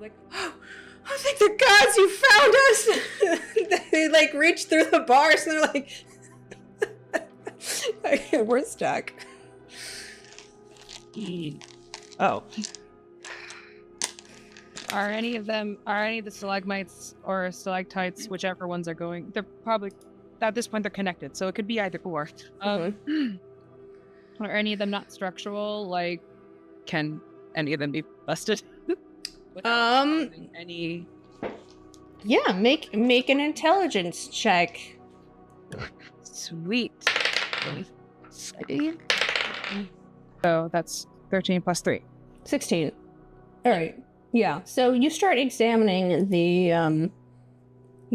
like, oh, I think the gods, you found us. They like reach through the bars and they're like, okay, we're stuck. Oh. Are any of the stalagmites or stalactites, whichever ones are going, they're probably, at this point, they're connected, so it could be either or. Are any of them not structural? Like, can any of them be busted? Any... Yeah, make an intelligence check. Sweet. So that's 13 plus 3. 16. All right. Yeah, so you start examining the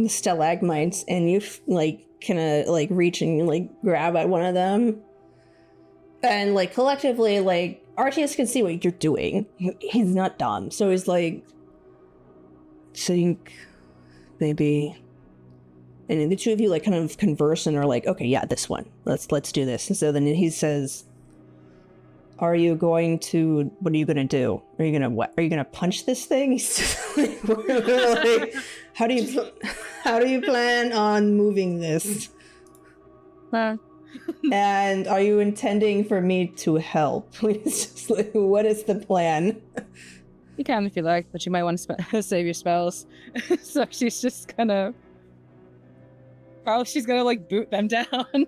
stalagmites, and you kind of reach and grab at one of them, and collectively RTS can see what you're doing. He's not dumb, so he's think maybe, and the two of you kind of converse and are okay, yeah, this one. Let's do this. And so then he says, what are you gonna do? Are you gonna punch this thing? He's just how do you plan on moving this? And are you intending for me to help? He's just what is the plan? You can if you like, but you might want to save your spells. So she's just gonna boot them down.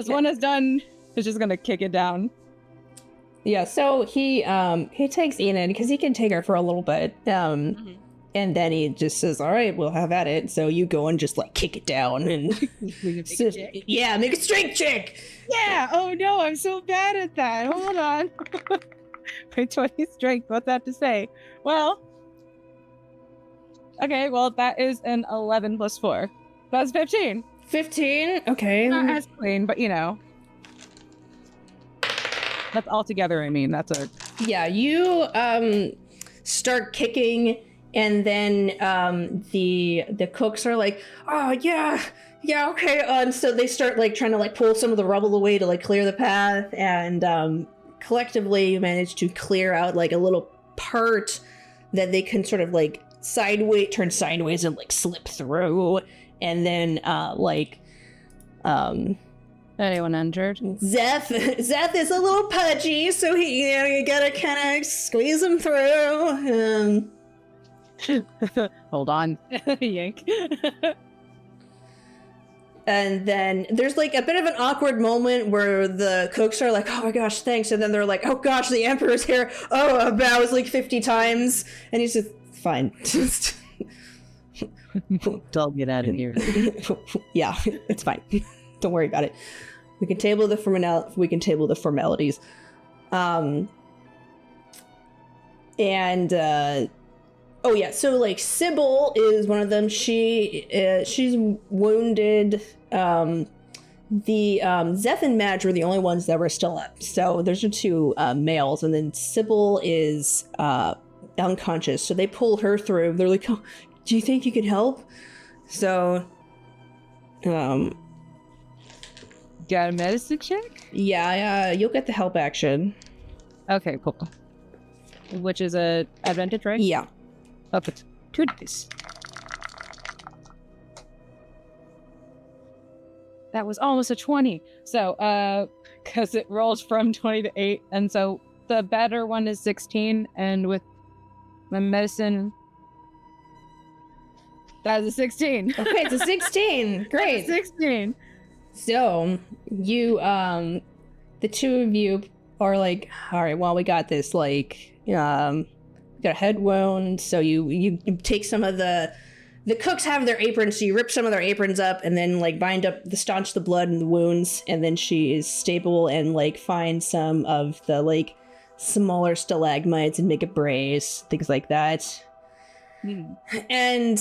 As one is done, he's just gonna kick it down. Yeah, so he takes Enid because he can take her for a little bit. And then he just says, all right, we'll have at it. So you go and just kick it down and make a strength check. Yeah. Oh no, I'm so bad at that. Hold on. My 20 strength. What's that to say? Well, okay. Well, that is an 11 plus 4. That's 15. 15. Okay. Not as clean, but that's all together. I mean, that's a... Yeah, you start kicking, and then the cooks are like, oh, yeah, okay. And so they start trying to pull some of the rubble away to clear the path, and collectively you manage to clear out a little part that they can sort of turn sideways and slip through, and then anyone injured? Zeth is a little pudgy, so you gotta kind of squeeze him through. Hold on. Yank. And then there's a bit of an awkward moment where the cooks are like, oh my gosh, thanks. And then they're like, oh gosh, the Emperor's here. Oh, bows 50 times. And he's just, fine. Just... Don't get out of here. Yeah, it's fine. Don't worry about it. We can table the formalities. Oh yeah, so Sybil is one of them. She's wounded. The Zeth and Madge were the only ones that were still up. So there's 2 males, and then Sybil is unconscious. So they pull her through. They're like, oh, do you think you could help? So, got a medicine check? Yeah, you'll get the help action. Okay, cool. Which is a advantage, right? Yeah. Up it. Goodness. That was almost a 20. So, because it rolls from 20 to 8, and so the better one is 16, and with my medicine, that is a 16. Okay, it's a 16. Great. 16. So, you, the two of you are like, all right, well, we got this, got a head wound, so you take some of the cooks have their aprons, so you rip some of their aprons up and then bind up staunch the blood in the wounds, and then she is stable and find some of the smaller stalagmites and make a brace, things like that. And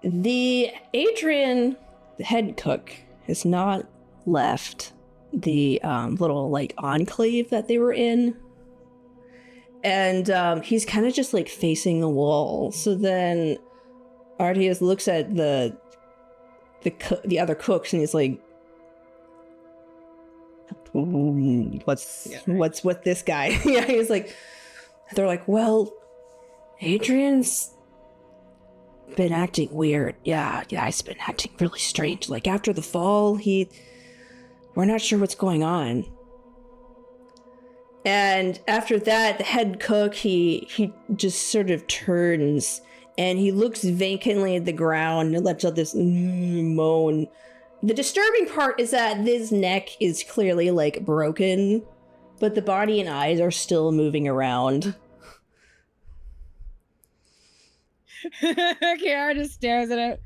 the Adrian, the head cook, has not left the little enclave that they were in. And he's kind of just facing the wall. So then Artius looks at the other cooks and he's like, what's with this guy? Yeah, he's like, They're like, well, Adrian's been acting weird. Yeah, he's been acting really strange. Like, after the fall, we're not sure what's going on. And after that, the head cook, he just sort of turns and he looks vacantly at the ground and lets out this moan. The disturbing part is that his neck is clearly, like, broken, but the body and eyes are still moving around. Ciara just stares at it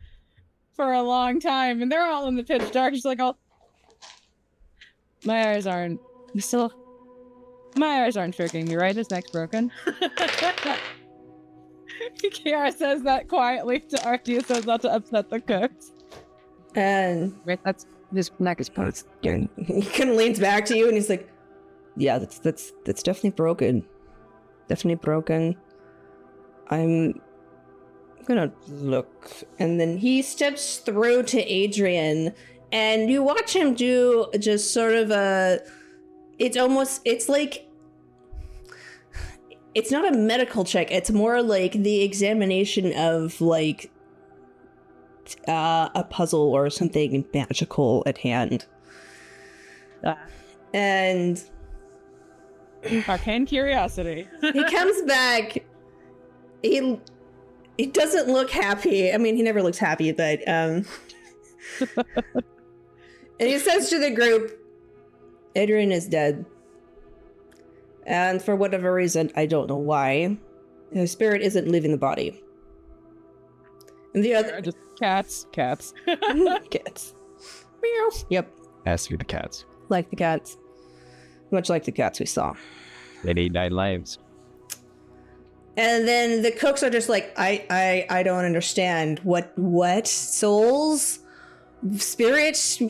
for a long time, and they're all in the pitch dark. She's like, "Oh, my eyes aren't tricking me, right? His neck's broken." Ciara says that quietly to Artie, so as not to upset the cooks. And Right, his neck is broken. He kind of leans back to you and he's like, "Yeah, that's definitely broken. Definitely broken. I'm gonna look." And then he steps through to Adrian, and you watch him do just sort of it's like, it's not a medical check, it's more like the examination of, like, a puzzle or something magical at hand. And Arcane curiosity. he comes back. He doesn't look happy. I mean, he never looks happy, but and he says to the group, "Adrian is dead. And for whatever reason, I don't know why, his spirit isn't leaving the body." And the other Just cats. cats. Meow. Yep. Has to be the cats. Like the cats. Much like the cats we saw. They need 9 lives. And then the cooks are just like, I don't understand. What? Souls? Spirits?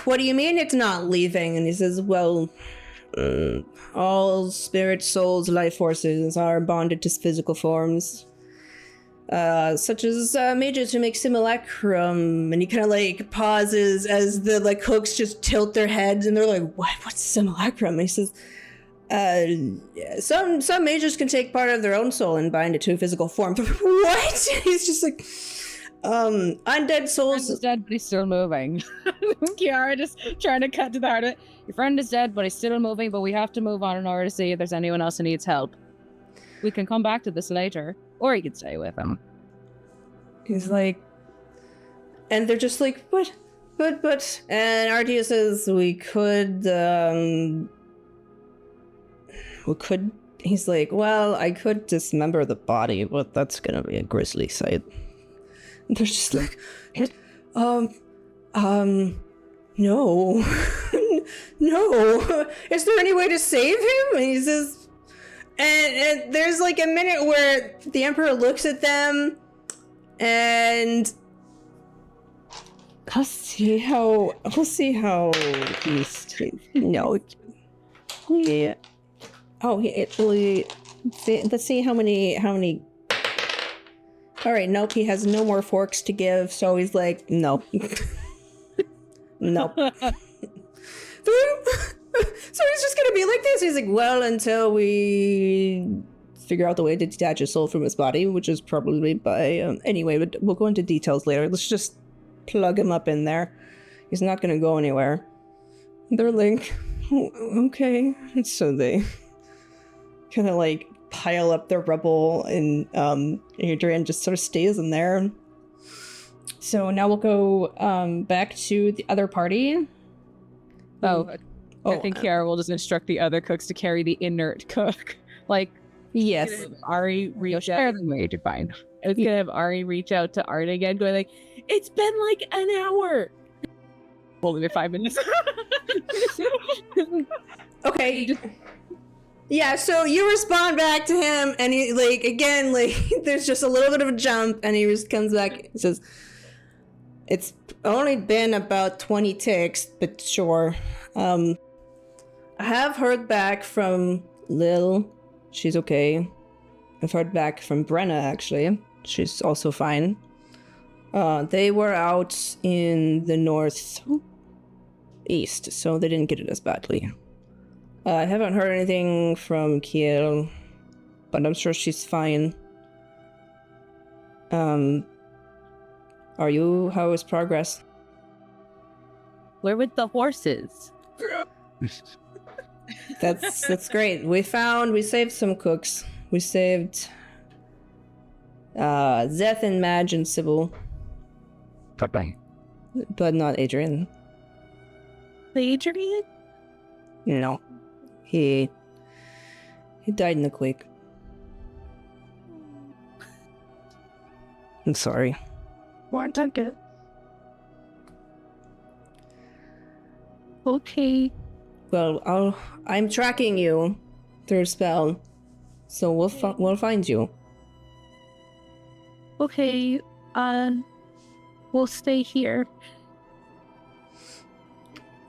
What do you mean it's not leaving? And he says, well, all spirits, souls, life forces are bonded to physical forms. Such as mages who make simulacrum. And he kind of, like, pauses as the, like, cooks just tilt their heads and they're like, what's simulacrum? And he says, some mages can take part of their own soul and bind it to a physical form. What? He's just like, undead souls. He's dead, but he's still moving. Ciara just trying to cut to the heart of it. Your friend is dead, but he's still moving, but we have to move on in order to see if there's anyone else who needs help. We can come back to this later, or you could stay with him. He's like, and they're just like, but, and Artia says, we could, he's like, well, I could dismember the body, but that's gonna be a grisly sight. And they're just like, no, no, is there any way to save him? And he says, and there's like a minute where the Emperor looks at them, and we'll see how he's, no, yeah. Oh, let's see how many. All right, nope, he has no more forks to give, so he's like, nope. Nope. So he's just gonna be like this. He's like, well, until we figure out the way to detach his soul from his body, which is probably by, anyway, but we'll go into details later. Let's just plug him up in there. He's not gonna go anywhere. They're like, oh, okay. And so they kind of like pile up their rubble, and Adrian just sort of stays in there. So now we'll go back to the other party. I think Ciara will just instruct the other cooks to carry the inert cook. Like, yes, Ari reach out. Fine. It's gonna have Ari reach out to Art again, going like, "It's been like an hour." Only been 5 minutes. Okay. Yeah, so you respond back to him, and he, like, again, like, there's just a little bit of a jump, and he just comes back and says, it's only been about 20 ticks, but sure. I have heard back from Lil. She's okay. I've heard back from Brenna, actually. She's also fine. They were out in the northeast, so they didn't get it as badly. I haven't heard anything from Kiel. but I'm sure she's fine. Are you? How is progress? Where with the horses? That's great. We saved some cooks. We saved Zeth and Madge and Sybil, Bye-bye. but not Adrian. Adrian? No. He died in the quake. I'm sorry. One second. Okay. Well, I'm tracking you through spell, so we'll find you. Okay. We'll stay here.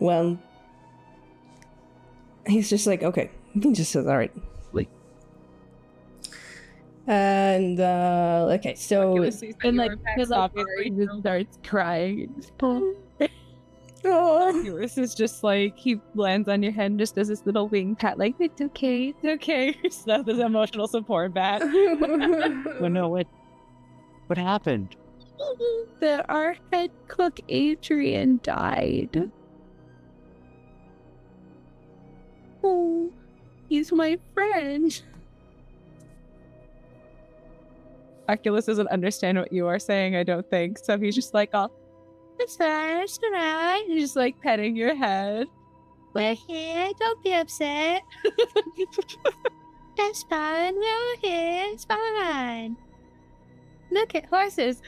Well, he's just like, okay. He just says, all right. Like, and okay, so And like, he just starts crying. oh, Yours is just like he lands on your head and just does this little wing pat, like it's okay. So this emotional support bat. oh no, what happened? Our head cook Adrian died. Oh, he's my friend. Oculus doesn't understand what you are saying, I don't think. So he's just like, oh, It's fine, it's alright. he's just like petting your head. We're here, don't be upset. That's fine, we're here, it's fine. Look at horses.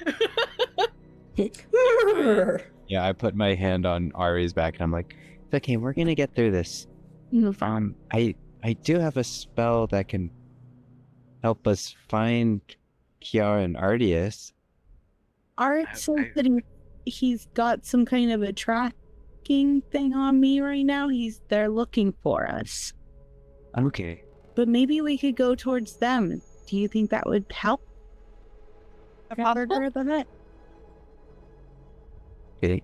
Yeah, I put my hand on Ari's back and I'm like, it's okay, we're gonna get through this. I do have a spell that can help us find Ciara and Ardius. Art says that he's got some kind of a tracking thing on me right now. They're looking for us. Okay. But maybe we could go towards them. Do you think that would help?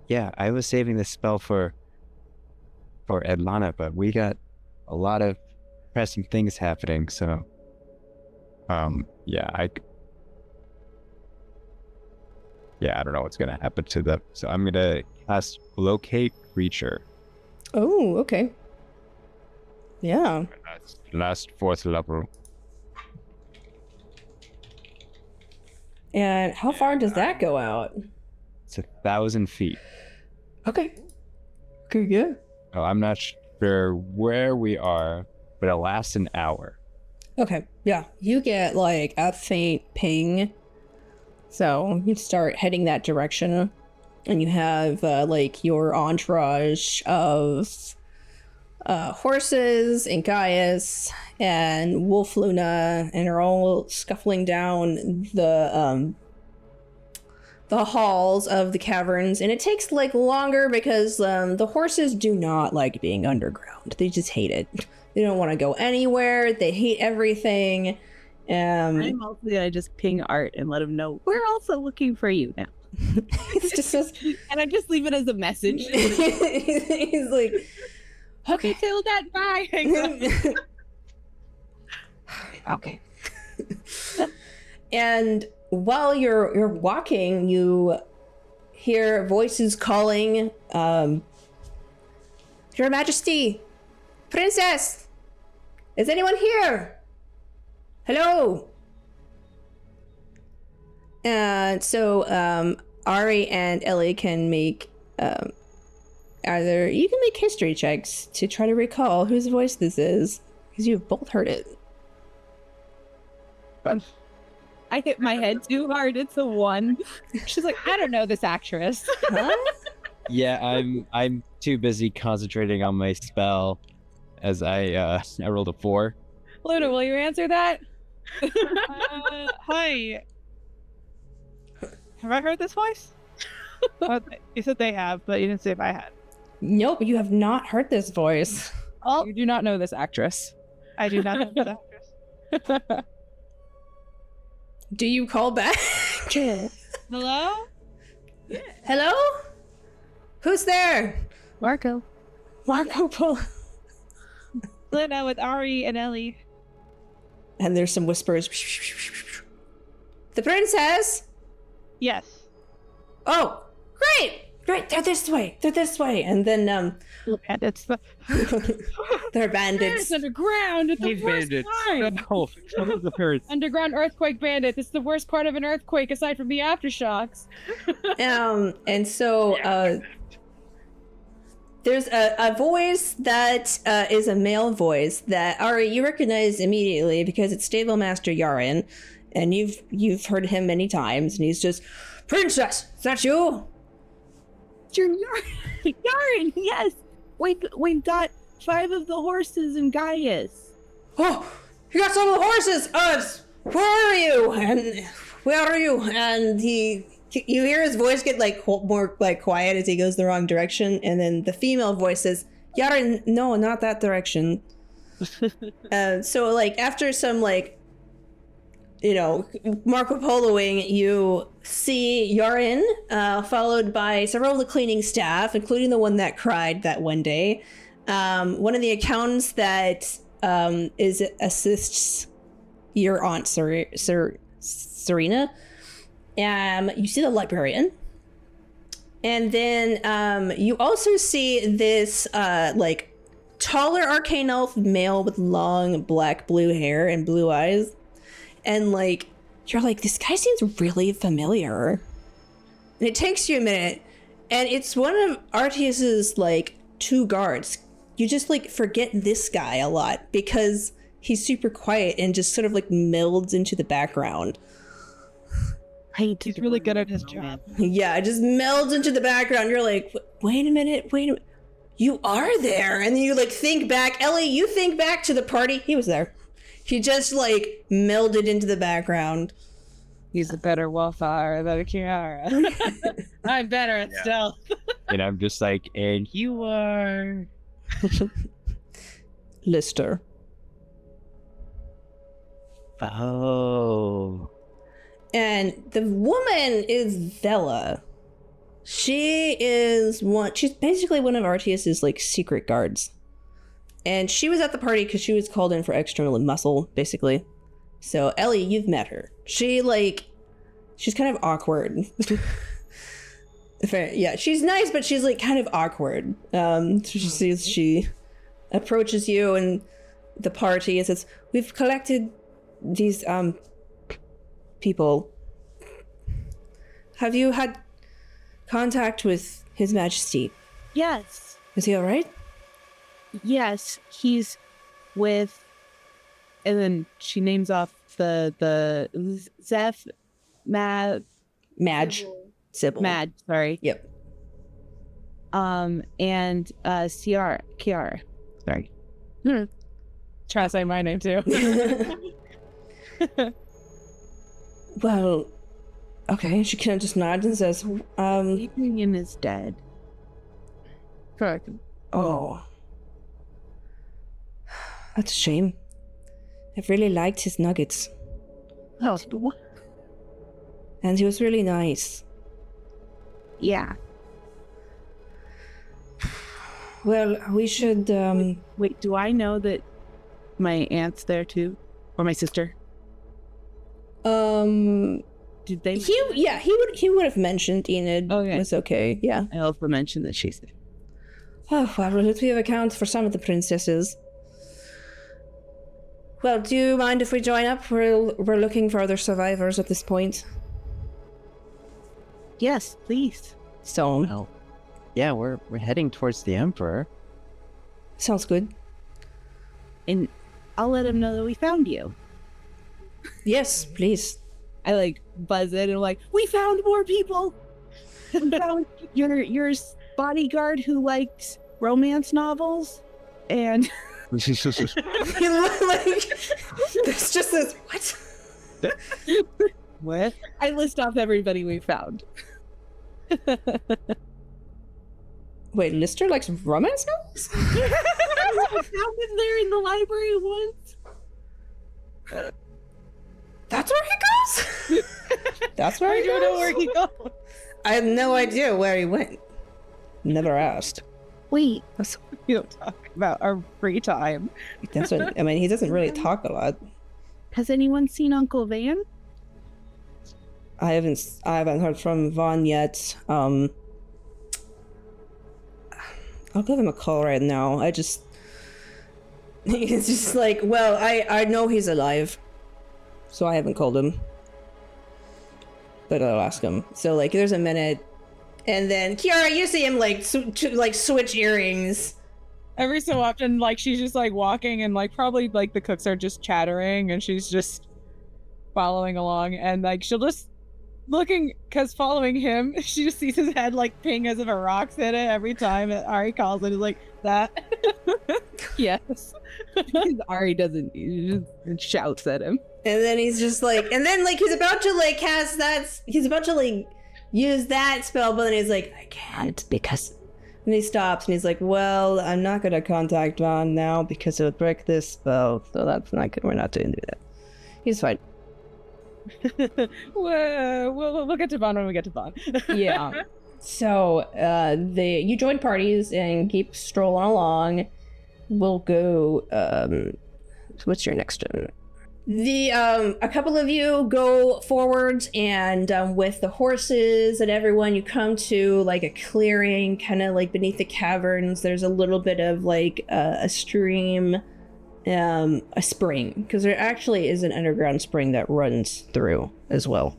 Yeah, I was saving this spell for Atlanta, but we got a lot of pressing things happening, so yeah, I don't know what's gonna happen to them. So I'm gonna cast locate creature. Oh, okay. Yeah. Last 4th level. And how far does that go out? It's 1,000 feet. Okay. Okay, good. Oh, I'm not sure where we are, but it lasts an hour. Okay, yeah. You get like a faint ping. So you start heading that direction. And you have like your entourage of horses and Gaius and Wolf Luna, and are all scuffling down the halls of the caverns. And it takes like longer because the horses do not like being underground. They just hate it. They don't want to go anywhere. They hate everything. I'm also gonna just ping Art and let him know we're also looking for you now. It's just And I just leave it as a message. he's like, okay, Till that bye. okay. And while you're walking, you hear voices calling, Your Majesty, Princess, is anyone here? Hello. And so Ari and Ellie can make either you can make history checks to try to recall whose voice this is, because you've both heard it. I hit my head too hard. It's a 1. She's like, I don't know this actress. Huh? Yeah, I'm too busy concentrating on my spell as I rolled a 4. Luna, will you answer that? Hi. Have I heard this voice? You said they have, but you didn't say if I had. Nope, you have not heard this voice. Oh, you do not know this actress. I do not know this actress. Do you call back? Hello? Hello? Who's there? Marco. Marco Polo. Luna with Ari and Ellie. and there's some whispers. The princess? Yes. Oh, great! They're this way. And then, Bandits. they're bandits. It's underground. It's the worst kind. No, the parents. Underground earthquake bandits. It's the worst part of an earthquake aside from the aftershocks. And so, there's a voice that is a male voice that Ari, you recognize immediately because it's Stable Master Yaren, and you've heard him many times, and he's just, Princess, is that you? Yaren, yes. We got 5 of the horses in Gaius. Oh, you got some of the horses. Where are you? And where are you? And you hear his voice get like more like quiet as he goes the wrong direction, and then the female voice says, Yaren, no, not that direction. So like after some like, Marco Poloing, you see Yaren, followed by several of the cleaning staff, including the one that cried that one day. One of the accountants that assists your aunt, Serena. You see the librarian. And then you also see this like taller arcane elf male with long black-blue hair and blue eyes. And like, you're like, this guy seems really familiar. And it takes you a minute. And it's one of Artius's like 2 guards. You just like forget this guy a lot because he's super quiet and just sort of like melds into the background. He's really good at his job. Yeah, it just melds into the background. You're like, wait a minute. You are there. And then you like think back. Ellie, you think back to the party. He was there. He just like melded into the background. He's a better wallflower than a Ciara. I'm better at stealth. And I'm just like, and you are... Lister. Oh. And the woman is Vela. She's basically one of Artius's like secret guards. And she was at the party because she was called in for extra muscle, basically. So Ellie, you've met her. She's kind of awkward. Yeah, she's nice, but she's like kind of awkward. So she approaches you and the party and says, "We've collected these people. Have you had contact with His Majesty?" Yes. Is he all right? Yes, he's with, and then she names off the Zeph, Madge. Sybil. Mad, sorry. Yep. And Ciara. Sorry. Try to say my name too. Well, okay. She kind of just nods and says, Adrian is dead. Correct. "Oh, that's a shame. I really liked his nuggets. Oh, And he was really nice. yeah. Well, we should, Wait, do I know that my aunt's there too? Or my sister? Did they? he would have mentioned Enid Okay. was okay. Yeah. I also mentioned that she's there. Oh, well, at least we have accounts for some of the princesses. Well, do you mind if we join up? We're looking for other survivors at this point. Yes, please. So, Well, yeah, we're heading towards the Emperor. sounds good. And I'll let him know that we found you. Yes, please. I like buzz in and I'm like, we found more people. We found your bodyguard who likes romance novels, and Like, there's just this, what? what? I list off everybody we found. Wait, Lister likes romance novels? I found him there in the library once. That's where he goes? That's where he I don't goes? know where he goes. I have no idea where he went. Never asked. Wait, We don't talk about our free time. That's what, I mean, he doesn't really talk a lot. Has anyone seen Uncle Van? I haven't heard from Vaughn yet. I'll give him a call right now. He's just like, well, I know he's alive, so I haven't called him, but I'll ask him. So like, there's a minute, and then Ciara, you see him like switch earrings. Every so often, like, she's just like walking, and like probably like the cooks are just chattering, and she's just following along, and like she'll just looking, because following him, she just sees his head like ping as if a rock's hit it every time that Ari calls it. Is like that. Yes. Ari doesn't. He just shouts at him. And then he's just like, and then like he's about to like cast that. He's about to like use that spell, but then he's like, I can't because. And he stops and he's like, well, I'm not gonna contact Vaughn now because it would break this spell, so that's not good. We're not doing that. He's fine. We'll get to Vaughn when we get to Vaughn. Yeah. So you join parties and keep strolling along. We'll go. So what's your next one? A couple of you go forwards, and with the horses and everyone, you come to like a clearing, kind of like beneath the caverns. There's a little bit of like a stream, a spring, because there actually is an underground spring that runs through as well.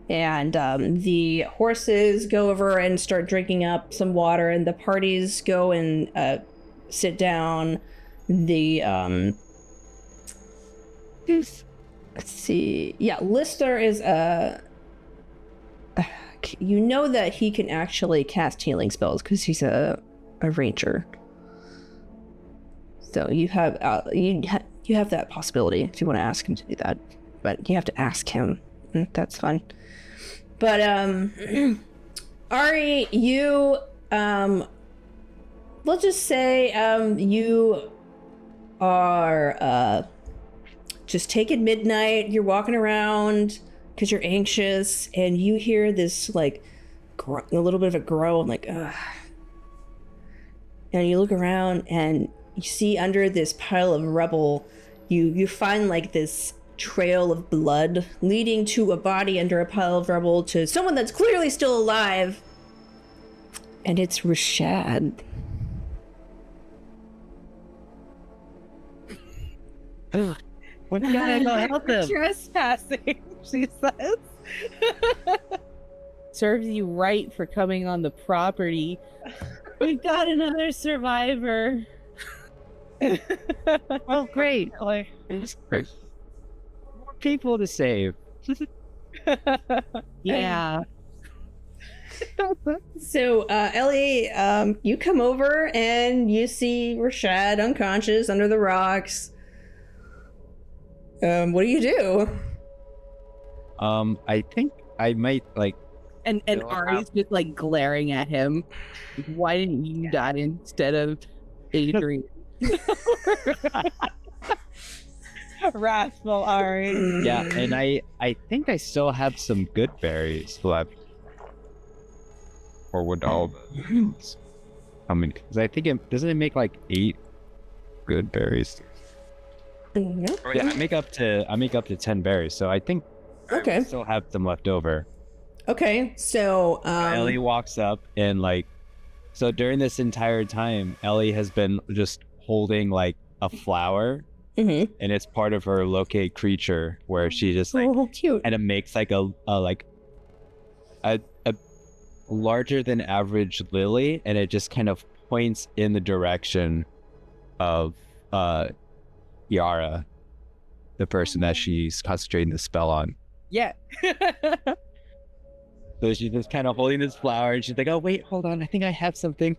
And the horses go over and start drinking up some water, and the parties go and sit down. Let's see. Yeah, Lister is you know that he can actually cast healing spells because he's a ranger. So you have you have that possibility if you want to ask him to do that, but you have to ask him. That's fun. But Ari, you we'll just say you are just taking midnight. You're walking around because you're anxious, and you hear this like a little bit of a groan, like ugh. And you look around and you see under this pile of rubble, you find like this trail of blood leading to a body under a pile of rubble to someone that's clearly still alive, and it's Rashad. What gotta go help him? Trespassing, she says. Serves you right for coming on the property. We've got another survivor. Well, great. More people to save. Yeah. So, Ellie, you come over and you see Rashad unconscious under the rocks. What do you do? I think I might like. And Ari's just like glaring at him. Why didn't you die instead of Adrian? Wrathful Ari. Yeah, and I think I still have some good berries left. Or would all I mean, because I think doesn't it make like 8 good berries? Yeah. Oh, yeah, I make up to 10 berries, so I think Okay. I still have some left over. Okay, so Ellie walks up and like, so during this entire time, Ellie has been just holding like a flower, and it's part of her locate creature, where she just like cute. and it makes like a larger than average lily, and it just kind of points in the direction of Ciara, the person that she's concentrating the spell on. Yeah. So she's just kind of holding this flower, and she's like, oh wait, hold on, I think I have something.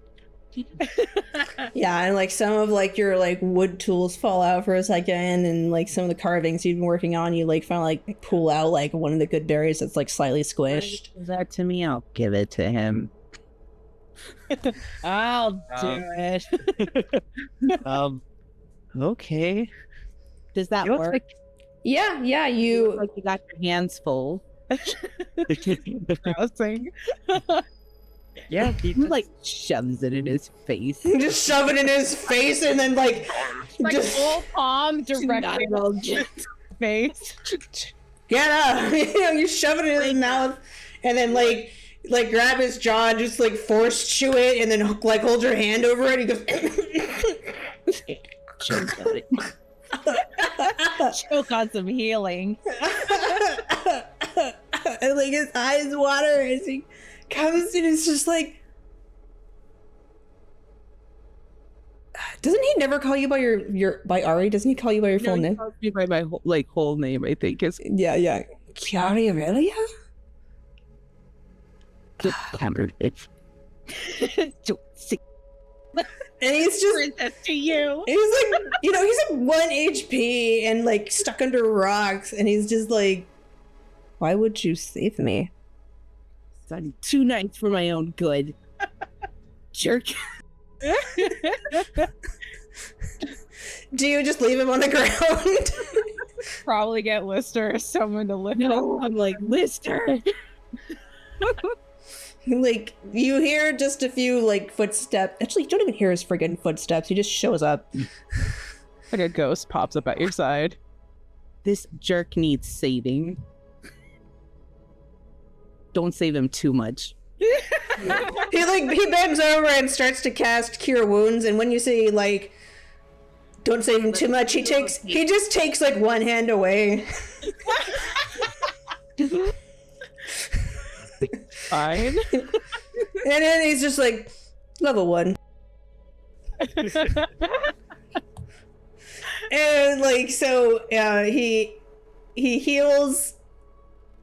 Yeah, and like some of like your like wood tools fall out for a second, and like some of the carvings you've been working on, you like finally like pull out like one of the good berries that's like slightly squished. Give that to me, I'll give it to him. I'll do it. Okay. Does that It looks work? like- Yeah, you Like you got your hands full. Browsing. Yeah, he He like shoves it in his face. just shove it in his face, and then like Like just full palm directly. face. Get up! You shove it in his mouth, and then like grab his jaw and just like force chew it, and then like hold your hand over it. He goes. Choke on some healing. And like his eyes water as he comes and it's just like, doesn't he never call you by your by Ari? Doesn't he call you by your full name? He calls me by my whole name, I think. It's Yeah. Ciara Aurelia? And he's just Princess to you. he's like, he's like 1 HP and like stuck under rocks, and he's just like, why would you save me? done 2 nights for my own good. Jerk. Do you just leave him on the ground? Probably get Lister or someone to lift him. No, I'm like, Lister. Like, you hear just a few like footsteps. Actually, you don't even hear his friggin' footsteps. He just shows up. Like a ghost pops up at your side. This jerk needs saving. Don't save him too much. He bends over and starts to cast Cure Wounds, and when you say like, don't save him too much, he just takes like one hand away. Fine. And then he's just like, level 1. And like, so he heals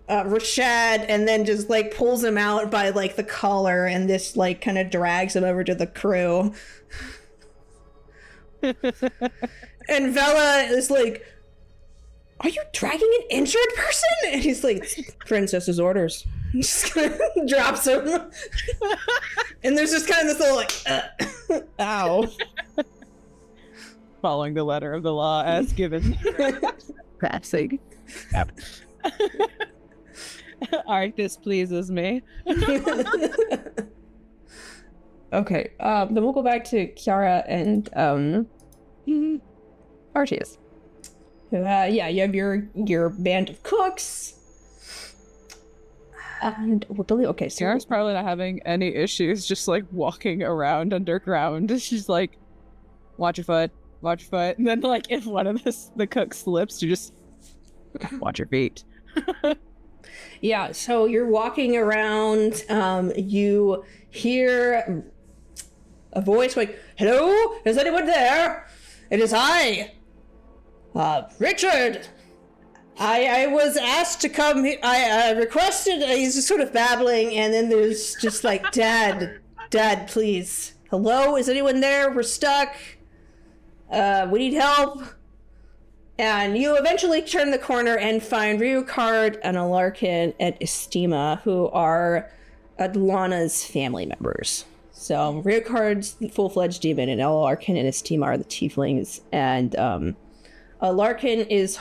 Rashad, and then just like pulls him out by like the collar, and this like kind of drags him over to the crew. And Vela is like, are you dragging an injured person? And he's like, princess's orders. Just kind of drops him. And there's just kind of this little like, ow. Following the letter of the law as given. Passing. Alright, this pleases me. Okay, then we'll go back to Ciara and Artius. Yeah, you have your band of cooks. And Billy, okay, so Ciara's probably not having any issues just like walking around underground. She's like, watch your foot. And then like if one of the cooks slips, you just watch your feet. yeah, so you're walking around, you hear a voice like, hello, is anyone there? It is I, Richard. I was asked to come here. I requested, he's just sort of babbling, and then there's just like, Dad, please. Hello, is anyone there? We're stuck. We need help. And you eventually turn the corner and find Ryukard and Alarkin and Estima, who are Adlana's family members. So Ryukard's the full-fledged demon, and Alarkin and Estima are the tieflings. And Alarkin is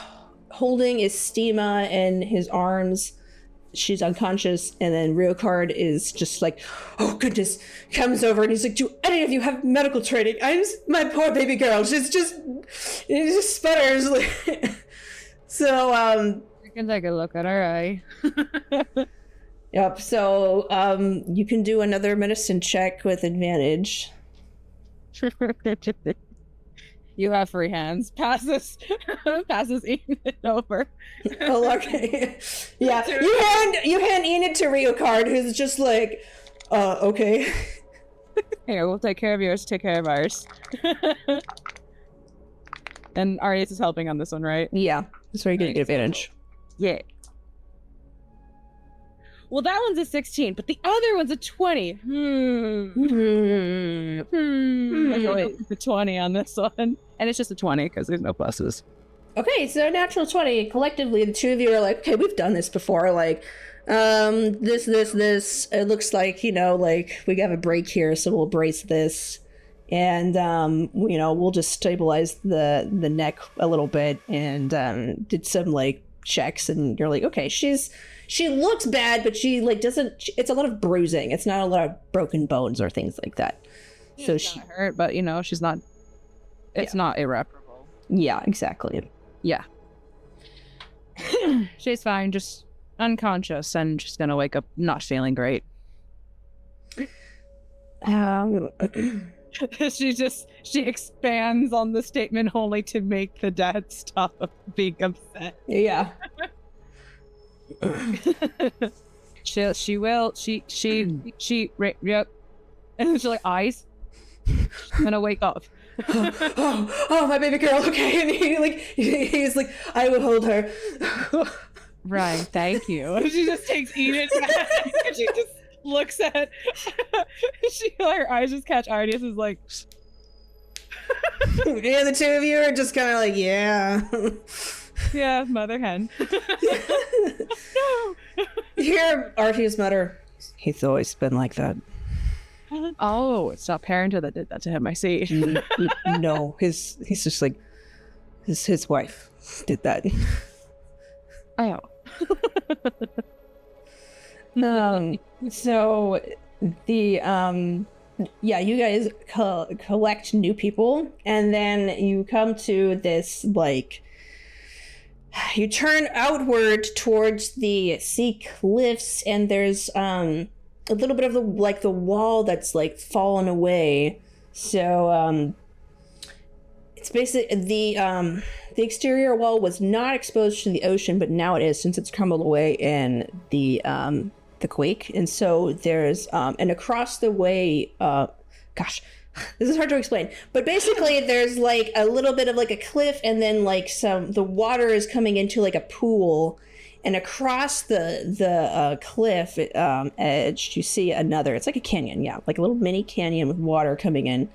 holding Estima in his arms. She's unconscious, and then Ryukard is just like, oh goodness, comes over and he's like, do any of you have medical training? My poor baby girl, she just sputters. So You can take a look at her eye. yep, so you can do another medicine check with advantage. You have free hands. Passes Enid over. Oh, okay. Yeah, you hand Enid to Ryukard, who's just like, okay. Here, we'll take care of yours, take care of ours. And Arias is helping on this one, right? Yeah, that's where you're getting advantage. Yeah. Well, that one's a 16, but the other one's a 20. I go wait for 20 on this one. And it's just a 20 because there's no pluses. Okay, so natural 20. Collectively, the two of you are like, okay, we've done this before. Like, this. It looks like, like we have a break here, so we'll brace this. And, we'll just stabilize the neck a little bit, and did some, like, checks. And you're like, okay, she looks bad, but she, like, doesn't... It's a lot of bruising. It's not a lot of broken bones or things like that. So she... hurt, but, she's not... It's not irreparable. Yeah, exactly. Yeah. She's fine, just unconscious, and she's gonna wake up not feeling great. She expands on the statement only to make the dad stop being upset. Yeah. She will. Yep. And then she's like, eyes. I'm gonna wake up. Oh, my baby girl. Okay, and he's like, I will hold her. Right. Thank you. And she just takes Enid back, and she just looks at. Her eyes just catch Ardias is like. Yeah, the two of you are just kind of like, yeah. Yeah, mother hen. No. Hear Artius mutter, he's always been like that. Oh, it's not Parenta that did that to him, I see. No, he's just like, his wife did that. Oh. So the yeah, you guys collect new people, and then you come to this, like, you turn outward towards the sea cliffs, and there's a little bit of the wall that's like fallen away. So it's basically the exterior wall was not exposed to the ocean, but now it is, since it's crumbled away in the quake. And so there's and across the way, gosh, this is hard to explain, but basically there's like a little bit of like a cliff, and then like the water is coming into like a pool, and across the cliff edge you see another, it's like a canyon, yeah, like a little mini canyon with water coming in,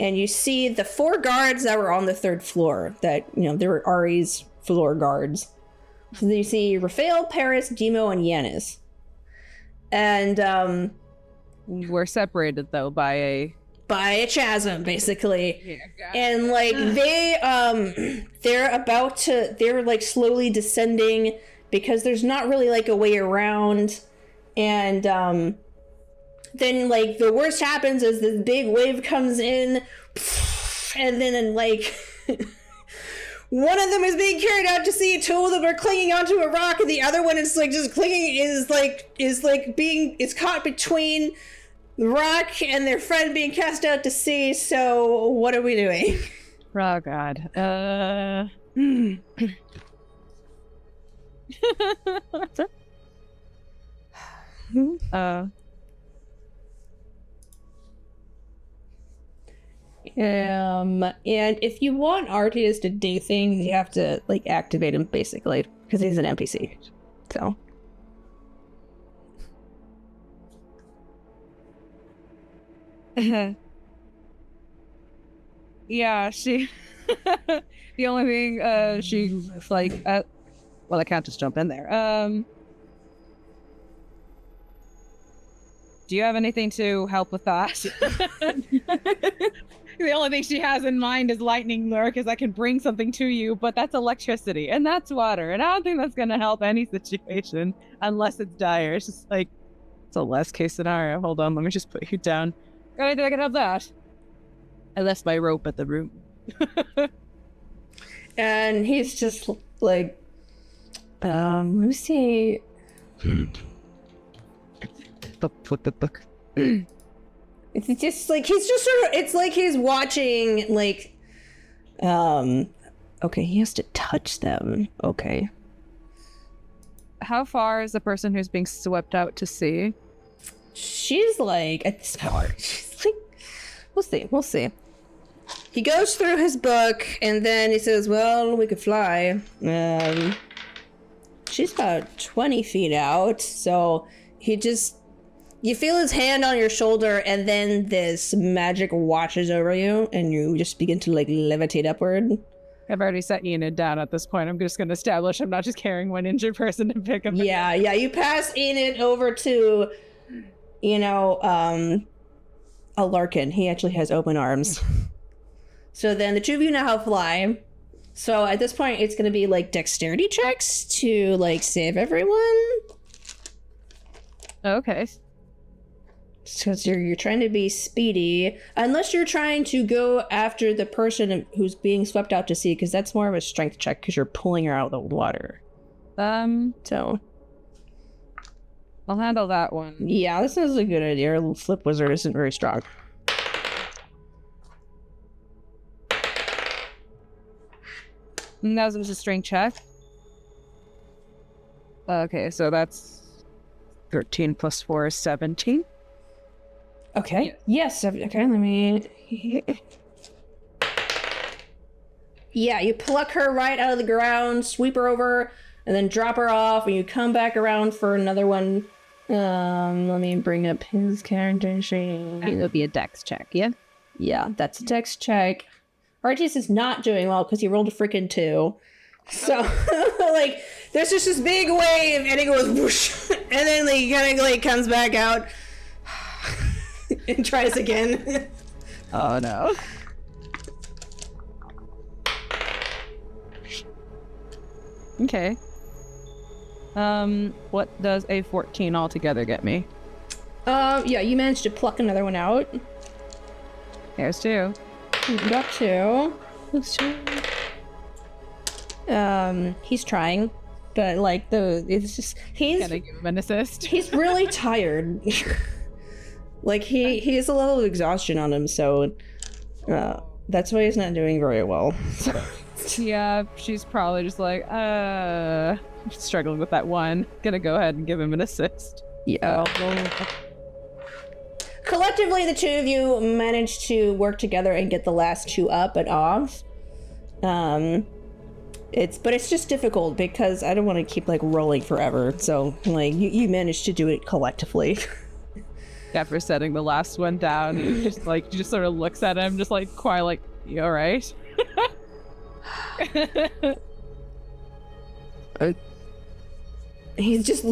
and you see the 4 guards that were on the 3rd floor, that, you know, they were Ari's floor guards. So you see Raphael, Paris, Demo, and Yanis. And we're separated though by a chasm, basically. Yeah, and like they're like slowly descending, because there's not really like a way around. And then like the worst happens is this big wave comes in, and then like one of them is being carried out to sea, 2 of them are clinging onto a rock, and the other one is like just clinging, is caught between the rock and their friend being cast out to sea. So what are we doing? Oh God. And if you want Artius to do things, you have to like activate him, basically, because he's an NPC. So yeah, she the only thing she's like well, I can't just jump in there. Do you have anything to help with that? The only thing she has in mind is lightning lure, because I can bring something to you, but that's electricity and that's water, and I don't think that's gonna help any situation unless it's dire. It's just like, it's a less case scenario. Hold on, let me just put you down. Got anything I can help that? I left my rope at the room. and he's just like, let me see. Flip the book. It's just like he's just sort of, it's like he's watching, like, okay, he has to touch them. Okay. How far is the person who's being swept out to sea? She's like at this part. She's like, we'll see. He goes through his book, and then he says, well, we could fly. She's about 20 feet out, so he just, you feel his hand on your shoulder, and then this magic washes over you, and you just begin to like levitate upward. I've already set Enid down at this point. I'm just going to establish I'm not just carrying one injured person to pick up. Yeah, you pass Enid over to, you know, a Larkin. He actually has open arms. So then the 2 of you now fly. So at this point, it's going to be like dexterity checks to like save everyone. Okay. Because you're trying to be speedy, unless you're trying to go after the person who's being swept out to sea, because that's more of a strength check because you're pulling her out of the water. So I'll handle that one. yeah, this is a good idea. Our flip wizard isn't very strong. And that was a strength check. Okay, so that's 13 plus 4 is 17. Okay. Yes. Okay. Let me. Yeah, you pluck her right out of the ground, sweep her over, and then drop her off. And you come back around for another one. Let me bring up his character sheet. It'll be a dex check, yeah? Yeah, that's a dex check. Artis is not doing well because he rolled a freaking 2. So, like, there's just this big wave, and it goes whoosh, and then he kind of like comes back out and tries again. Oh no. Okay. What does a 14 altogether get me? Yeah, you managed to pluck another one out. There's 2. You got 2. He's trying, but like it's just he's Can I give him an assist? he's really tired. Like he has a level of exhaustion on him, so that's why he's not doing very well. Yeah, she's probably just like, struggling with that one. Gonna go ahead and give him an assist. Yeah. Collectively, the two of you managed to work together and get the last 2 up and off. It's just difficult because I don't want to keep like rolling forever. So like you managed to do it collectively. After setting the last one down, he just sort of looks at him, just like quiet, like, you all right? He just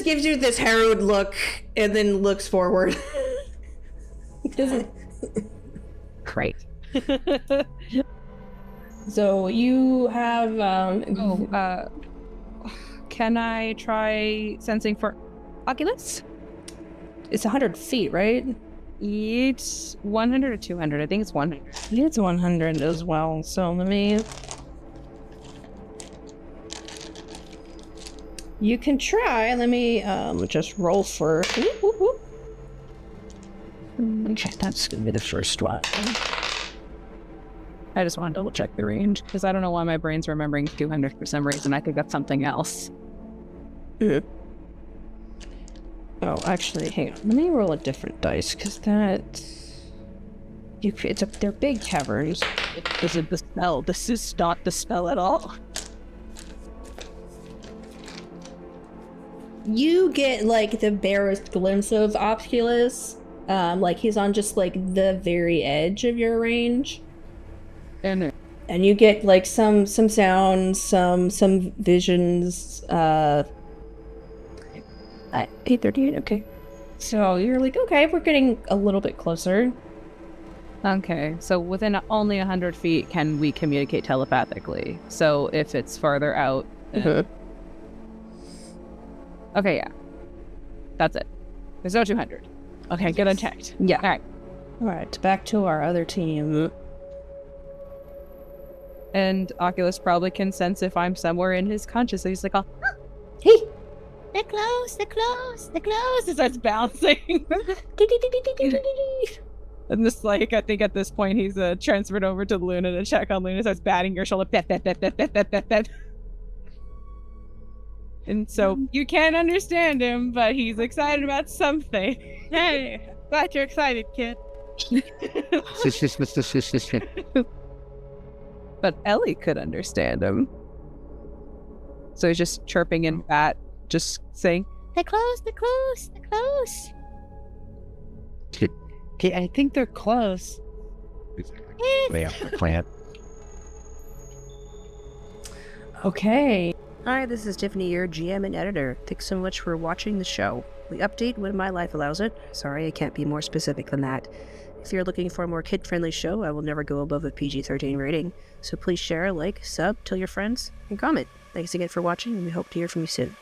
gives you this harrowed look and then looks forward. He doesn't. Great. So you have can I try sensing for Oculus? it's 100 feet, right? It's 100 or 200. I think it's 100. It's 100 as well. So let me. You can try. Let me just roll first. Whoop, whoop, whoop. Okay, that's gonna be the first one. I just want to double check the range because I don't know why my brain's remembering 200 for some reason. I think that's something else. Oh, actually, hang on. Let me roll a different dice because they're big caverns. This is the spell. This is not the spell at all. You get like the barest glimpse of Oculus. Like he's on just like the very edge of your range. And you get like some sounds, some visions. 8:38. Okay. So you're like, okay, we're getting a little bit closer. Okay, so within only 100 feet can we communicate telepathically. So if it's farther out. Okay, yeah. That's it. There's no 200. Okay, good unchecked. Yeah. All right. Back to our other team. And Oculus probably can sense if I'm somewhere in his consciousness. He's like, oh, hey, they're close. It starts bouncing. And this, like, I think at this point he's transferred over to Luna to check on Luna. Starts batting your shoulder. Bet. And so you can't understand him, but he's excited about something. Hey, glad you're excited, kid. But Ellie could understand him. So he's just chirping in bat, just saying, They're close. Okay, I think they're close. They off the plant. Okay. Hi, this is Tiffany, your GM and editor. Thanks so much for watching the show. We update when my life allows it. Sorry, I can't be more specific than that. If you're looking for a more kid-friendly show, I will never go above a PG-13 rating. So please share, like, sub, tell your friends, and comment. Thanks again for watching, and we hope to hear from you soon.